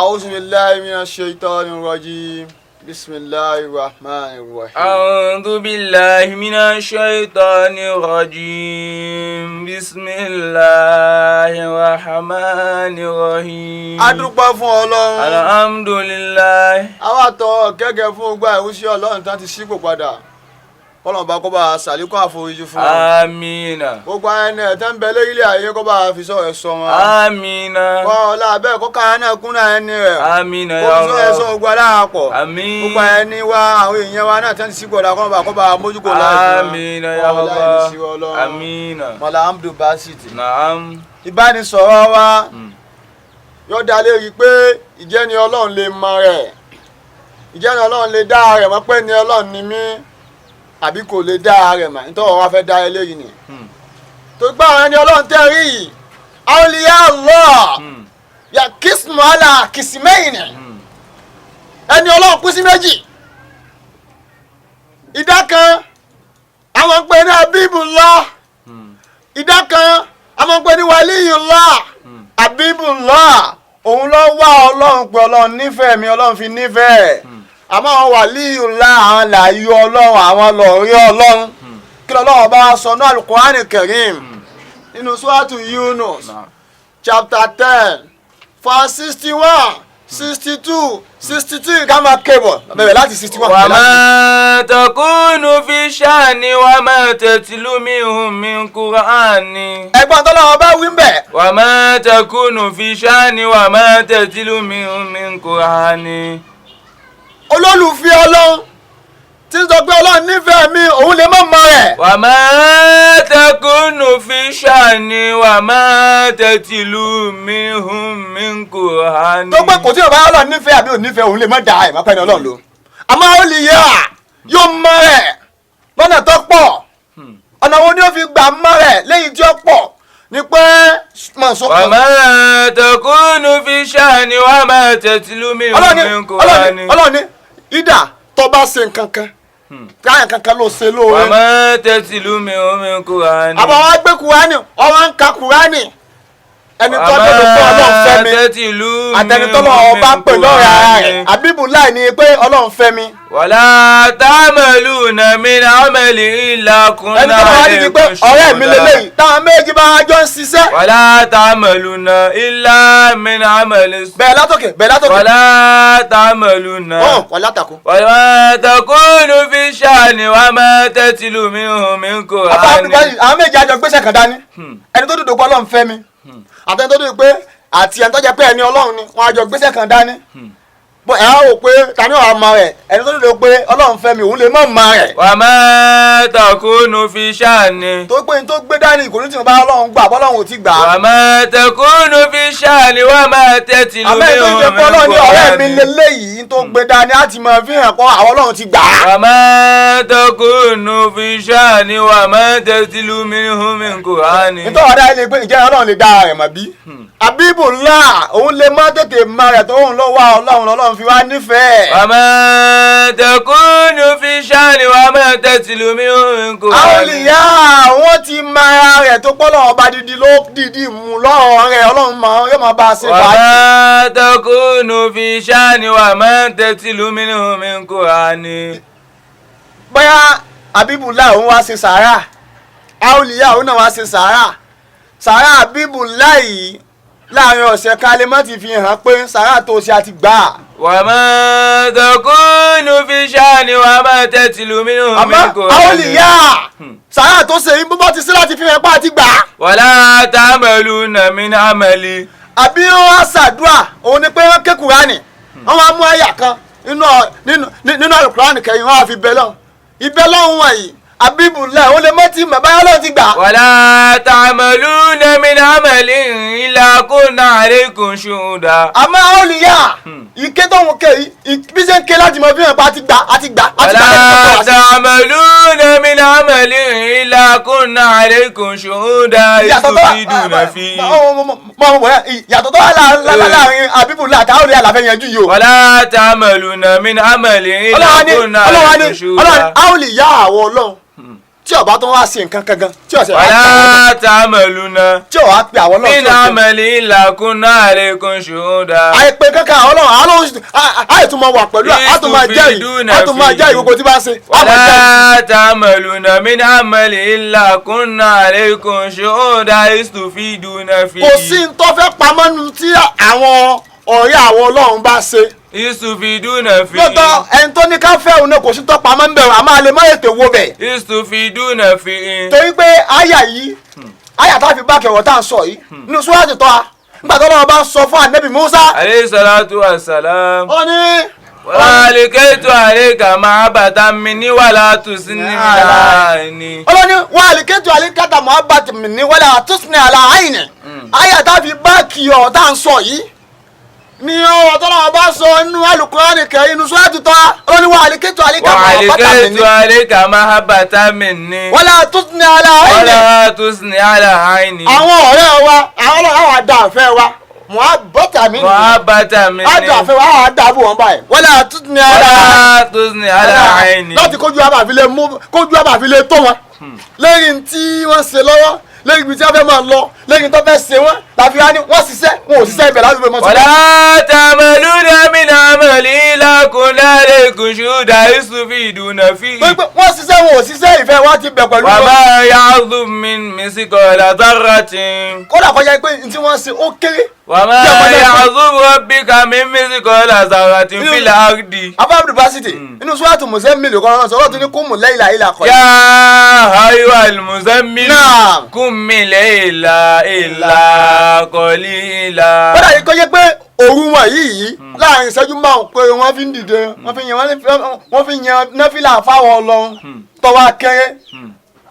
أعوذ بالله من الشيطان الرجيم بسم الله الرحمن الرحيم أعوذ بالله من الشيطان الرجيم بسم الله الرحمن الرحيم. A dúpẹ́ fún Ọlọ́run. Alhamdulillah. Àwa tọrọ kẹ́kẹ́ fún gbogbo ìwúsí Ọlọ́run tán ti ṣípò padà. Kọ́lọ́run bá kó bá ṣàlékún àforíjì fún wọn. Amina. Gbogbo ẹni ẹ̀ tẹ́ ń bẹ lórílẹ̀ ayé kó bá fi sọ̀rọ̀ sọ wọn. Amina. Kọ́ ọlá abẹ́ kó ká náà kún náà ẹni rẹ̀. Amina Kó ya fi sọ̀rọ̀ sọ Allah. gbogbo aláàpọ̀. Àmín. Gbogbo ẹni wa àwọn èèyàn wa náà tẹ́ ti ṣípò padà kó bá mójúkò láti wọn. Amina ya Allah. Amina. Mọ̀lá Hamdu Basiti. Naam. Ìbánisọ̀rọ̀ wa yóò dá lérí pé ìjẹ́ni Ọlọ́run lè mọ rẹ̀, ìjẹ́ni Ọlọ́run lè dá rẹ̀ mọ̀ pé ni Ọlọ́run ni mí àbí kò lè dá rẹ̀ mọ̀ nítorí wọ́n fẹ́ dá eléyìí ni. Torí pé àwọn ẹni Ọlọ́run tẹ́ rí yìí awliya Allah ya kismu ala kìsìmẹ́yìn ni ẹni Ọlọ́run kú sí méjì. Ìdá kan àwọn ń pè ní Habibullah, ìdá kan àwọn ń pè ní Waliyullah. Habibullah òun ló wá Ọlọ́run pé Ọlọ́run nífẹ̀ẹ́ mi Ọlọ́run fi nífẹ̀ẹ́ àmọ́ àwọn Waliyullah àwọn làyò Ọlọ́run àwọn lọ̀rí Ọlọ́run kí lọ́lọ́run bá sọ ní Al-Qur'an Karim nínú Suratu Yunus chapter 10 verse 61 62 63 ká máa kébọ̀ bẹ̀rẹ̀ láti 61. Wa ma takunu fi sha'ni wa ma tatlu minhu min Qur'ani. Ẹ̀gbọ́n tọ́lọ́run bá wí ń bẹ̀. Wa ma takunu fi sha'ni wa ma tatlu minhu min Qur'ani. Olólùfẹ́ Ọlọ́run tí ń sọ pé Ọlọ́run nífẹ̀ẹ́ mi òun lè má mọ rẹ̀. Wa ma takunu fi sha'ni wa ma tatlu minhu min Qur'ani. tó pé kò tí ò bá Ọlọ́run nífẹ̀ẹ́ àbí ò nífẹ̀ẹ́ òun lè má da ẹ̀ má pẹ́ ní Ọlọ́run ló. àmọ́ ó lè yẹ yóò mọ rẹ̀ lọ́nà tó pọ̀ ọ̀nà wo ni ó fi gbà mọ rẹ̀ lẹ́yìn tí ó pọ̀ ni pé mọ̀ sọ́kọ̀. Wa ma takunu fi sha'ni wa ma tatlu minhu min Qur'ani. Ọlọ́run ní ìdá tó bá ṣe nǹkan kan káyà kankan ló ṣe lóore. Wa ma tatlu minhu min Qur'ani. àbọ̀ wọn gbé Kùránì ọwọ́ ń ka Kùránì ẹni tó dé pé Ọlọ́run fẹ́ mi àtẹnitọ́lọ́ ọba pè lọ́rẹ̀ ara rẹ̀ Habibullah ni pé Ọlọ́run fẹ́ mi. Wala ta'maluna min amali illa kunna ẹni tó bá wá ní pé ọ̀rẹ́ mi lélẹ́yìí táwọn méjì bá jọ ń ṣiṣẹ́. Wala ta'maluna illa min amali. bẹ́ẹ̀ látòkè bẹ́ẹ̀ látòkè. Wala ta'maluna. wà látàkó. Wa ma takunu fi sha'ni wa ma tatlu minhu min Qur'ani. àwọn méjì àjọ gbéṣẹ́ kan dání ẹni tó dúdú pé Ọlọ́run fẹ́ mi àtẹni tó dúdú pé àti ẹni tó jẹ́ pé ẹni Ọlọ́run ni wọ́n àjọ gbéṣẹ́ kan dání bó ẹ̀ á wò pé ta ni wàá ma rẹ̀ ẹni tó dúdú pé Ọlọ́run fẹ́ mi òun lè má ma rẹ̀. Wa ma takunu fi sha'ni. tó gbé ní tó gbé dání kò ní tí mo bá Ọlọ́run gbà bọ́lọ́run ò ti gbà. Wa ma takunu fi sha'ni wa ma tatlu àmọ́ ètò minhu ìjẹ́ pé min Ọlọ́run ní ọ̀rẹ́ mi Qur'ani. lélẹ́yìí tó gbé dání á ti máa fi hàn pé àwọn Ọlọ́run ti gbà á. Wa ma takunu fi sha'ni wa ma tatlu minhu min Qur'ani. nítorí ọ̀dà ilé pé ìjẹ́ Ọlọ́run lè dá rẹ̀ mọ̀ bí. Habibullah òun lè má tètè má rẹ̀ tó òun ló wá Ọlọ́run fi wá nífẹ̀ẹ́. Wa ma takunu fi sha'ni wa ma tatlu minhu min Qur'ani. Awliya wọ́n ti má ara rẹ̀ tó pọ́lọ́ ọba dídí ló dídí mú lọ́rọ̀ rẹ̀ Ọlọ́run yóò máa bá a ṣe Wa fàájì. ma takunu fi sha'ni wa ma tatlu minhu min Qur'ani. bóyá Habibullah òun wá ṣe sàárà Awliya òun náà wá ṣe sàárà Habibullah yìí láàrin ọ̀sẹ̀ kan lè má ti fi hàn pé sàárà tó ṣe àti gbà á. Wa ma takunu fi sha'ni wa ma tatlu minhu min àmọ́ Qur'ani. Awliya sàárà tó ṣe yín bó bá ti sí láti fi hàn pé àti gbà á. Wala ta'maluna min amali. àbí wọ́n á ṣàdúrà òun ni pé wọ́n ké Kùránì wọ́n wá mú àyà kan nínú Al-Qur'an kẹyìn wọ́n á fi bẹ lọ́hùn ibẹ̀ lọ́hùn wọ̀nyí Habibullah òun lè mọ́tì mọ̀ báyọ̀ lọ́hùn ti gbà. Wala ta'maluna min amalin illa kunna alaykum shuhuda. àmọ́ Awliya ike tó ń ké bí ṣe ń ké láti mọ bí wọn pa àti gbà. Wala ta'maluna min amalin illa kunna alaykum shuhuda tufiduna fi. ìyàtọ̀ tó wà láàrin Habibullah àti Awliya àlàfẹ́ yanjú yìí o. Wala ta'maluna min amalin illa kunna alaykum shuhuda. Ọlọ́run Awliya àwọ̀ Ọlọ́run tí ó bá tó wá sí nǹkan kan gan tí ó ṣe wala ta'maluna tí ó wá pe àwọn min Ọlọ́run amali illa kunna alaykum shuhuda. àìpé kankan Ọlọ́run àìtúmọ̀ wà pẹ̀lú àtúmọ̀ jẹ́rìí gbogbo tí bá ń ṣe. wala ta'maluna min amali illa kunna alaykum shuhuda istufiduna fi. kò sí ní tó fẹ́ pamọ́ nu tí àwọn ọ̀rẹ́ àwọn Ọlọ́run bá ṣe. istufiduna fi. lọ́tọ̀ ẹni tó ní ká fẹ́ òun náà kò sí tó pamọ́ ń bẹ̀rù àmọ́ àlè má ètè wo bẹ̀. istufiduna fi. torí pé àyà yìí àyà tá a fi bá kẹwọ́ tá à ń sọ yìí nínú Súrátù Tọ́há nígbà tó lọ́wọ́ bá ń sọ fún Ànábì Mùsá. alayhi salatu wassalam. ó ní. wàlíkẹ́tù àríkà máa bàtà mi ní wàhálà tó sí ní àìní. ọlọ́ni wàlíkẹ́tù àríkàtà máa bàtà mi ní wàhálà tó sí ní àìní. àyà tá a fi bá kìyọ̀ tá à ń sọ yìí ni ọ̀rọ̀ tó lọ́wọ́ bá sọ nínú Al-Qur'ani Karim inú Súrátù Tọ́há ọlọ́ni wàlíkẹ́tù àríkà máa bàtà mi ní. wàlíkẹ́tù àríkà máa bàtà mi ní. wàhálà tó sí ní àìní. wàhálà tó sí ní àìní. àwọn ọ̀rẹ́ wa àwọn ọlọ́wọ́ àdá àfẹ́ wa bàtà mi ní. bàtà mi ní. àdá àfẹ́ wa àwọn àdá àbò wọn báyìí. wàhálà tó sí ní àìní. wàhálà tó sí ní àìní. láti kójú àbàfilẹ̀ tó wọn lẹ́yìn tí wọ́n ṣe lọ́wọ́ lẹ́yìn ibi tí wọ́n fẹ́ máa lọ lẹ́yìn tó fẹ́ ṣe wọ́n láfi wá ní wọ́n ṣiṣẹ́ wọn ò ṣiṣẹ́ ibẹ̀ láti fẹ́ mọ́ sí. wala ta'maluna min amali illa kunna alaykum shuhuda istufiduna fi. wọ́n ṣiṣẹ́ wọn ò ṣiṣẹ́ ìfẹ́ wa ti bẹ̀ pẹ̀lú wa wọn. ma ya'zub min misqala dharratin. kódà kọjá pé ní tí wọ́n ṣe ó kéré. wa ma ya'zub rabbika min misqala dharratin fil ardi. abábùdù fásitì inú Súrátù Muzammil kan sọ̀rọ̀ tó ní kúmù layla illa qalila. ya ayyuhal muzammil Naam. qum layla illa qalila. kódà yìí kọjá pé òru wọn yìí láàrin ìṣẹ́jú márùn pé wọ́n fi ń dìde wọ́n fi yan náfìlà fáwọn Ọlọ́run tọ́wọ́ akẹ́rẹ́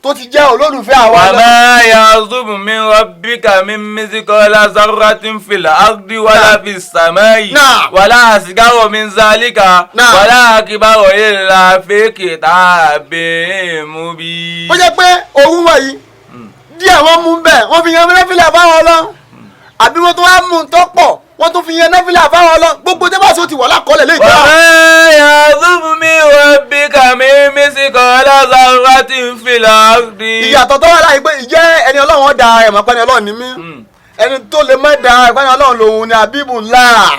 tó ti jẹ́ olólùfẹ́ àwọn wa Ọlọ́run. ma ya'zub min rabbika min misqala dharratin fil ardi wala fis samai Naam. wala asghara min zalika Naam. wala akbara illa fi kitabin mubin. ó jẹ́ pé òru wọn yìí díẹ̀ wọ́n mú bẹ́ẹ̀ wọ́n fi yan náfìlà fáwọn Ọlọ́run àbí wọ́n tún wá mú un tó pọ̀ wọ́n tún fi yan náfìlà fáwọn Ọlọ́run gbogbo tẹ́bà tó ti wọ̀ lákọọ́lẹ̀ lè jẹ́ wa ma ya'zub min rabbika min misqala dharratin fil ardi. ìyàtọ̀ tó wà láyé pé ìjẹ́ ẹni Ọlọ́run da ẹ̀mọ́ pẹ́ni Ọlọ́run ní mí ẹni tó lè má da ẹ̀pẹ́ni Ọlọ́run lòun ni Habibullah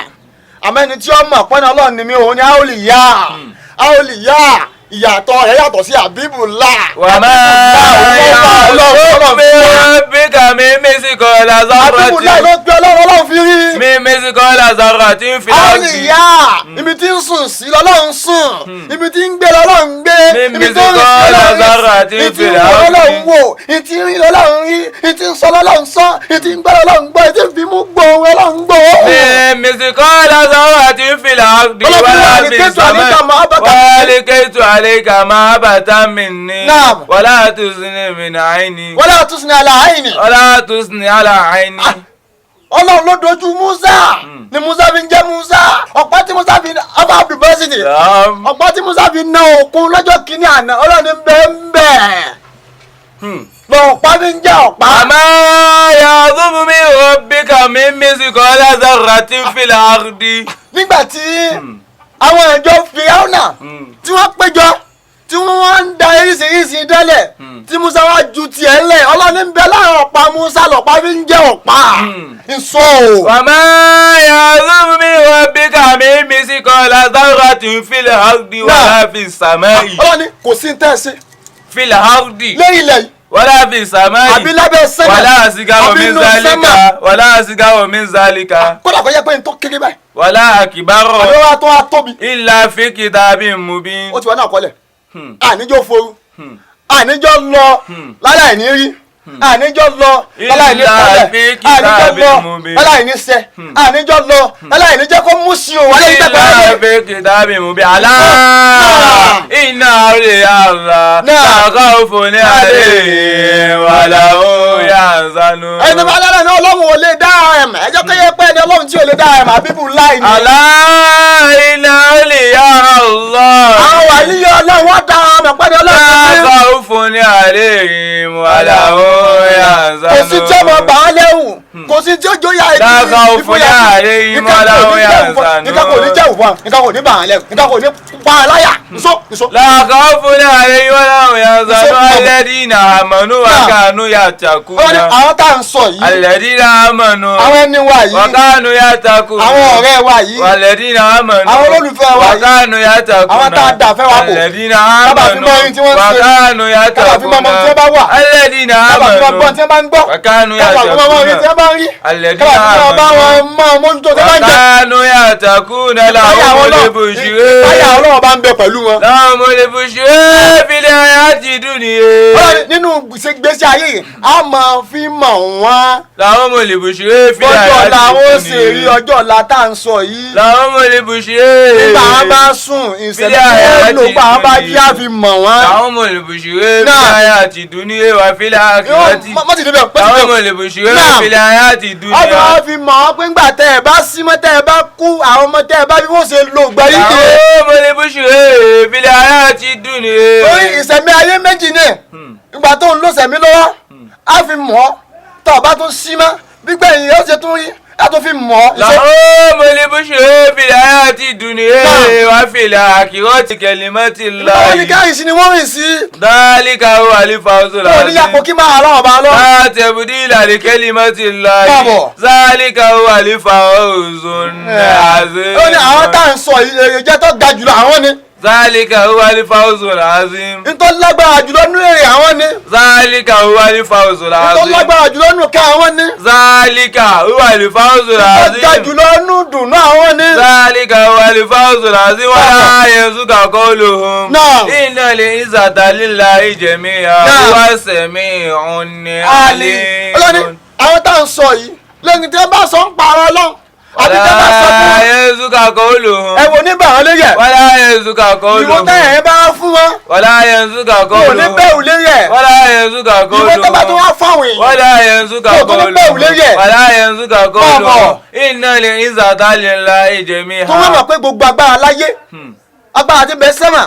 àmọ́ ẹni tí ó mọ̀ pẹ́ni Ọlọ́run ní mí òun ni Awliya ìyàtọ̀ rẹ̀ yàtọ̀ sí Habibullah. wa ma ya'zub min rabbika min misqala Habibullah dharratin. ló gbé Ọlọ́run fi rí. min misqala dharratin fil ardi. Awliya ibi tí ń sùn sí lọ́lọ́run sùn ibi tí ń gbé lọ́lọ́run gbé Mímí ibi tó ń sí kọ́ Lazara tí ń ibi tí ń fìlà wò áwùjọ. lọ́lọ́run wò ibi tí ń rí lọ́lọ́run rí ibi tí ń sọ lọ́lọ́run sọ ibi tí ń gbọ́ lọ́lọ́run gbọ́ ibi tí ń fi mú gbòòrò lọ́lọ́run gbòòrò. min misqala dharratin fil ardi walikaytu alayka mahabbatan minni Naam. wala tuzni min ayni wala tusni ala ayni. wala tuzni ala ayni. Ọlọ́run ló dojú Musa ni Musa fi ń jẹ́ Musa ọ̀pá tí Musa fi ọba abdulbasiti Naam. ọ̀pá tí Musa fi na òkun lọ́jọ́ kìíní àná Ọlọ́run ní bẹ́ẹ̀ lọ́ọ̀pá fi ń jẹ́ ọ̀pá. وما يعظم من ربك من مثقال ذرة في الأرض. nígbà tí àwọn ìjọ Fíráúnà tí wọ́n péjọ tí wọ́n wá ń da oríṣiríṣi dálẹ̀ tí Musa wá ju tiẹ̀ lẹ̀ Ọlọ́run ń bẹ láàrin ọ̀pá Musa lọ́pá fi ń jẹ́ ọ̀pá ìsọ o. وما يعظم من ربك من مثقال ذرة في الأرض ولا في السماء. Ọlọ́run kò sí ní tẹ́sí في الأرض lẹ́yìn ilẹ̀ yìí ولا في السماء àbí lábẹ́ sẹ́yìn ولا أصغر من ذلك ولا أصغر من ذلك kódà kó yẹ pé n tó kéré báyìí ولا أكبر àbí wọ́n á tó wá tóbi إلا في كتاب مبين. ó ti wà náà kọ́lẹ̀ àníjọ́ foru àníjọ́ lọ láláì ní rí àníjọ́ lọ láláì ní kọ́lẹ̀ àníjọ́ lọ láláì ní sẹ́ àníjọ́ lọ láláì ní jẹ́ kó mú sí o wálé إلا ìtẹ́gbẹ́ في كتاب مبين. ألا إن أولياء الله لا خوف عليهم ولا هم يحزنون. ẹni bá dára ní Ọlọ́run ò lè dá ẹ̀mà ẹjọ́ kó yẹ pé ẹni Ọlọ́run tí ò lè dá ẹ̀mà Habibullah ni. ألا إن أولياء الله àwọn wàlíyọ Ọlọ́run wọ́n dá ẹ̀mà pẹ́ni Ọlọ́run لا خوف عليهم ولا هم kò sí tí ọmọ يحزنون. bà á léwu kò sí tí ó jó ya ẹni Láka òfin ààrẹ ìmọ̀ làwọn yà ń sànú. nǹkan kò ní jẹ́ òfin nǹkan kò ní bà á lẹ̀ nǹkan kò ní pa á láyà nso. Láka òfin ààrẹ ìmọ̀ làwọn yà ń sànú. Alladhina amanu wa kanu yattaquna. àwọn tá à ń sọ yìí. Alladhina amanu. àwọn ẹni wa yìí. wa kanu yattaquna. àwọn ọ̀rẹ́ wa yìí. Alladhina amanu. àwọn olólùfẹ́ wa yìí. wa kanu yattaquna. àwọn tá a dà fẹ́ wa kò. Alladhina kábà fi amanu. mọ ohun tí wọ́n ń wa ṣe. kanu kábà fi mọ ọmọ tí wọ́n bá wà. yattaquna. Alladhina kábà fi mọ amanu. ọgbọ́n tí wọ́n bá ń gbọ́. wa kanu kábà fi mọ ọmọ orin tí yattaquna. wọ́n bá ń rí. Alladhina kábà fi mọ ọba wọn mọ mójútó tí wọ́n bá ń jẹ. kanu yattaquna lahumul bushra. báyà ọlọ́wọ́ bá ń bẹ pẹ̀lú wọn. lahumul bushra fil hayati dunya. ọlọ́run nínú gbèsè ayé yìí a máa fi mọ̀ wọ́n. lahumul bushra fil ọjọ́ hayati ọ̀la dunya. ó sì rí ọjọ́ ọ̀la tá à ń sọ yìí. lahumul bushra. nígbà wọn bá sùn ìṣẹ̀lẹ̀ tó lò bá wọn bá jí á fi mọ̀ wọ́n. lahumul bushra fil hayati dunya wa fil akhirati. mọ́ ti débẹ̀ lahumul bushra fil hayati dunya. ọjọ́ fi mọ̀ ọ́ pé ńgbà tẹ́ ẹ bá símọ́ tẹ́ ẹ bá kú àwọn ọmọ tẹ́ ẹ bá bí wọ́n ṣe lò gbà yìí dé. lahumul bushra fil hayati dunya. torí ìṣẹ̀mí ayé méjì ni ìgbà tó ń lò sẹ̀mí lọ́wọ́ á fi mọ̀ ọ́ tó o bá tún símọ́ gbígbẹ̀yìn yóò ṣe tún rí á tún fi mọ̀ ọ́. lahumul bushra fil hayati dunya wa fil akhirati kalimatullah. ìgbà wọn ní káyìn sí ni wọ́n rìn sí. dhalika huwal fawzul wọn ní yàpò kí máa lọ́wọ́ bá lọ. la tabdila li kalimatillah. Bábọ̀. dhalika huwal fawzul azim. ó ní àwọn tá à ń sọ èrè jẹ́ tó ga jùlọ àwọn ni. dhalika huwal fawzul azim. nítorí lágbára jùlọ nínú èrè àwọn ni. dhalika huwal fawzul nítorí azim. lágbára jùlọ nínú ká àwọn ni. dhalika huwal fawzul nítorí ga azim. jùlọ nínú dùnú àwọn ni. dhalika huwal fawzul azim. wala yanzuka qawluhum. Naam. innal izzata lillahi jami'an. Naam. huwa sami'un Ali ọlọ́ni alim. àwọn tá à ń sọ yìí lẹ́yìn tí wọ́n bá sọ ń parọ́ ọlọ́run àti tí wọ́n bá sọ fún wala yanzuka qawluhum. ẹ wò ní bàwọn lórí ẹ̀ wala yanzuka ìwọ qawluhum. táyà ẹ bá fún wọn wala yanzuka kò ní qawluhum. bẹ́ẹ̀ lórí ẹ̀ wala yanzuka ìwọ tó bá tó qawluhum. wá fáwọn èèyàn wala yanzuka Kò tó ní bẹ́ẹ̀ qawluhum. lórí ẹ̀. wala yanzuka qawluhum. Bọ̀bọ̀. innal izzata lillahi jami'an. tó wọ́n mọ̀ pé gbogbo agbára láyé agbára tí ń bẹ sẹ́mà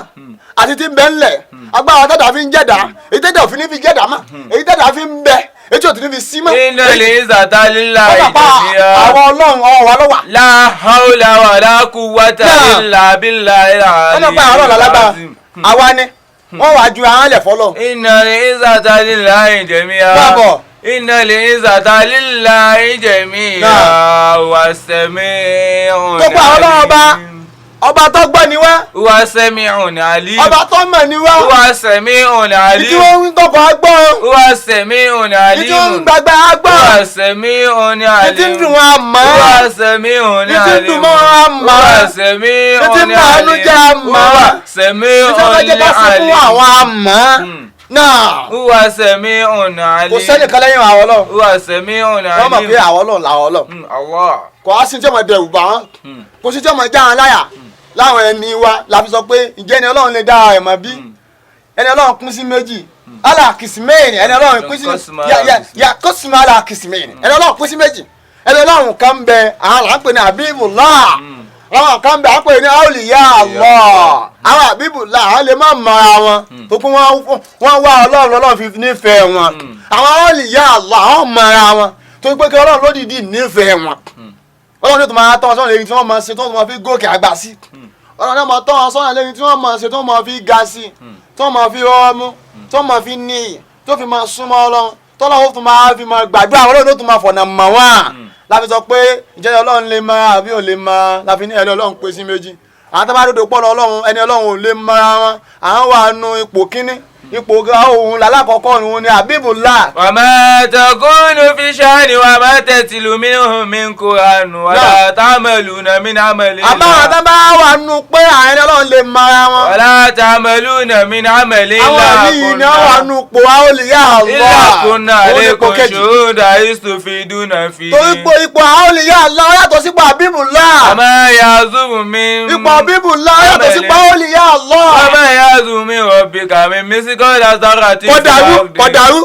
àti tí ń bẹ ńlẹ̀ agbára tẹ́tà fi ń jẹ̀dá èyí tẹ́tà òfin ní fi jẹ̀dá mọ́ èyí tẹ́tà fi ń bẹ èyí tí òtún ní fi sí mọ́. innal izzata lillahi wọ́n pa jami'an. àwọn ọlọ́run ọwọ́ wa lọ́wọ́ la hawla wala quwwata Náà. illa billahi wọ́n lọ pa àwọn ọlọ́run lágbára àwa ni wọ́n wàá ju àwọn ẹlẹ̀ fọlọ́. innal izzata lillahi jami'an. Bábọ̀. innal izzata lillahi jami'an. Náà. huwa sami'un tó pa àwọn ọlọ́run ọba tó gbọ́ ni wá huwa sami'un alim. ọba tó mọ̀ ni wá huwa sami'un ìdí alim. wọ́n ń tọkọ̀ agbọ́ huwa sami'un ìdí wọ́n ń alim. gbàgbà agbọ́ huwa sami'un ìdí ń alim. dùn wọn mọ́ huwa sami'un ìdí ń dùn alim. mọ́ wọn mọ́ huwa sami'un ìdí ń alim. bàánú jẹ́ mọ́ huwa ìdí sami'un wọ́n jẹ́ ká sí fún alim. àwọn àmọ́ náà huwa sami'un alim. kò sẹ́ni kan lẹ́yìn àwọn ọlọ́run huwa sami'un wọ́n mọ̀ alim. pé àwọn ọlọ́run làwọn ọlọ́run Allah. kò á sí tí ọmọ dẹrù bá wọn kò sí tí ọmọ já wọn láyà láwọn ẹni wa la fi sọ pé ǹjẹ́ ẹni ọlọ́run lè dá ẹ̀ mọ́ bí ẹni ọlọ́run pín sí méjì ala kìsìmẹ́ẹ̀nì ẹni ọlọ́run pín sí ya kọ́sìmọ́ ala kìsìmẹ́ẹ̀nì ẹni ọlọ́run pín sí méjì ẹni ọlọ́run kan bẹ àwọn là ń pè ní Habibullah àwọn kan bẹ à ń pè ní Awliya Allah àwọn Habibullah àwọn lè má mọra wọn tó pé wọ́n wá ọlọ́run fi nífẹ̀ẹ́ wọn àwọn Awliya Allah àwọn mọra wọn tó pé kí ọlọ́run lódìdí nífẹ̀ẹ́ wọn ọlọ́run ní tó máa tọ́ wọn sọ́nà lẹ́yìn tí wọ́n máa ṣe tó máa fi gòkè àgbà sí ọlọ́run náà máa tọ́ wọn sọ́nà lẹ́yìn tí wọ́n máa ṣe tó máa fi ga sí tó máa fi rọ́ mú tó máa fi níyì tó fi máa súnmọ́ ọlọ́run tọ́lọ́run tó máa fi máa gbàdúrà àwọn ọlọ́run tó máa fọ̀nà mọ̀ wọ́n láfi sọ pé ìjẹ́ ọlọ́run lè máa àbí ò lè máa láfi ní ẹni ọlọ́run pé sí méjì àwọn tó bá dòdò pọ̀ ọlọ́run ẹni ọlọ́run ò lè máa wọn àwọn wà nù ipò kíní ipò òun lálákọ̀ọ́kọ́ òun ni Habibullah. wa ma takunu fi sha'ni wa ma tatlu minhu min Qur'an wa la ta'maluna min amalin. àmọ́ àwọn tó bá wà nù pé àwọn ẹni ọlọ́run lè máa wọn. wa la ta'maluna min amalin. àwọn yìí ni wọ́n wà nù pò Awliya Allah. illa kunna alaykum shuhudan istufiduna fi. torí pé ipò Awliya Allah yàtọ̀ sí ipò Habibullah. wa ma yazumu min. ipò Habibullah yàtọ̀ sí ipò Awliya Allah. wa ma yazumu min rabbika min misqali dharratin.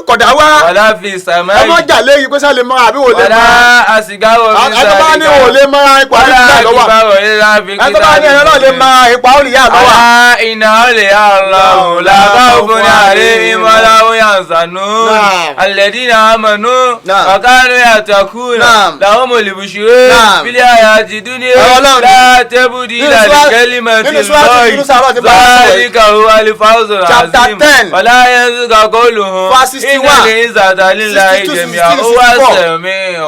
kọ̀dàrú wala fi samai. ọmọ jà léyìí pé sálẹ̀ mọ́ àbí wò lè wala mọ́. asgaru min zalika. àtọ́bá ní wò lè mọ́ ipò Habibullah lọ́wọ́. wala illa fi àtọ́bá ní ẹ̀rọ náà lè mọ́ ipò Awliya lọ́wọ́. ala inna awliya Allah la khawfun alayhim wa la hum يحزنون نعم. الذين آمنوا نعم. وكانوا يتقون نعم. لهم البشرى نعم. في الحياة الدنيا Ọlọ́run. لا تبديل لكلمة nínú Suratul Yunus àárọ̀ ti bá a sọ̀rọ̀ yìí. ذلك هو الفوز Chapter العظيم 10. ولا يزغ قولهم Verse 61. إن العزة لله 62, جميعا 63, هو 64. السميع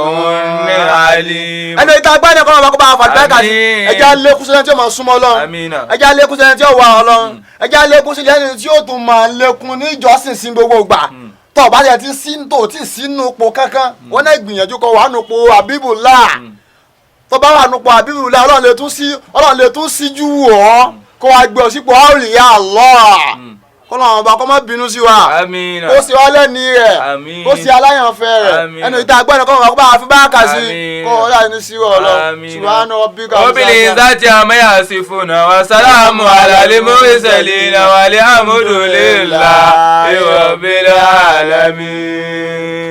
العليم. ẹnu ìta gbẹ́ni kọ́ ọmọ kó bá a fàdúrà kà sí Àmín. ẹjẹ́ alékún sílẹ̀ tí ó máa súnmọ́ Ọlọ́run Àmín. ẹjẹ́ alékún sílẹ̀ tí ó wà Ọlọ́run ẹjẹ́ alékún sílẹ̀ tí ó tún máa lékún ní ìjọsìn sí gbogbo ìgbà tó o bá yẹ ti sí tó o ti sínú ipò kankan wọn náà gbìyànjú kó wà nùpò Habibullah tó bá wà nùpò Habibullah Ọlọ́run lè tún síjú wò ọ́ kó wá gbé ọ sípò Awliya Allah kọ́lọ́run ọba kó má bínú sí wa Àmín. kó sì wá lẹ́ni rẹ̀ Àmín. kó sì aláyànfẹ́ rẹ̀ Àmín. ẹnu ìta gbẹ́ni kọ́ ọmọ kó bá a fi bá a kà sí Àmín. kó ọ̀rẹ́ àyìn sí wọ̀ lọ Àmín. subhana rabbika وبالعزة عما يصفون وسلام على المرسلين والحمد لله رب العالمين.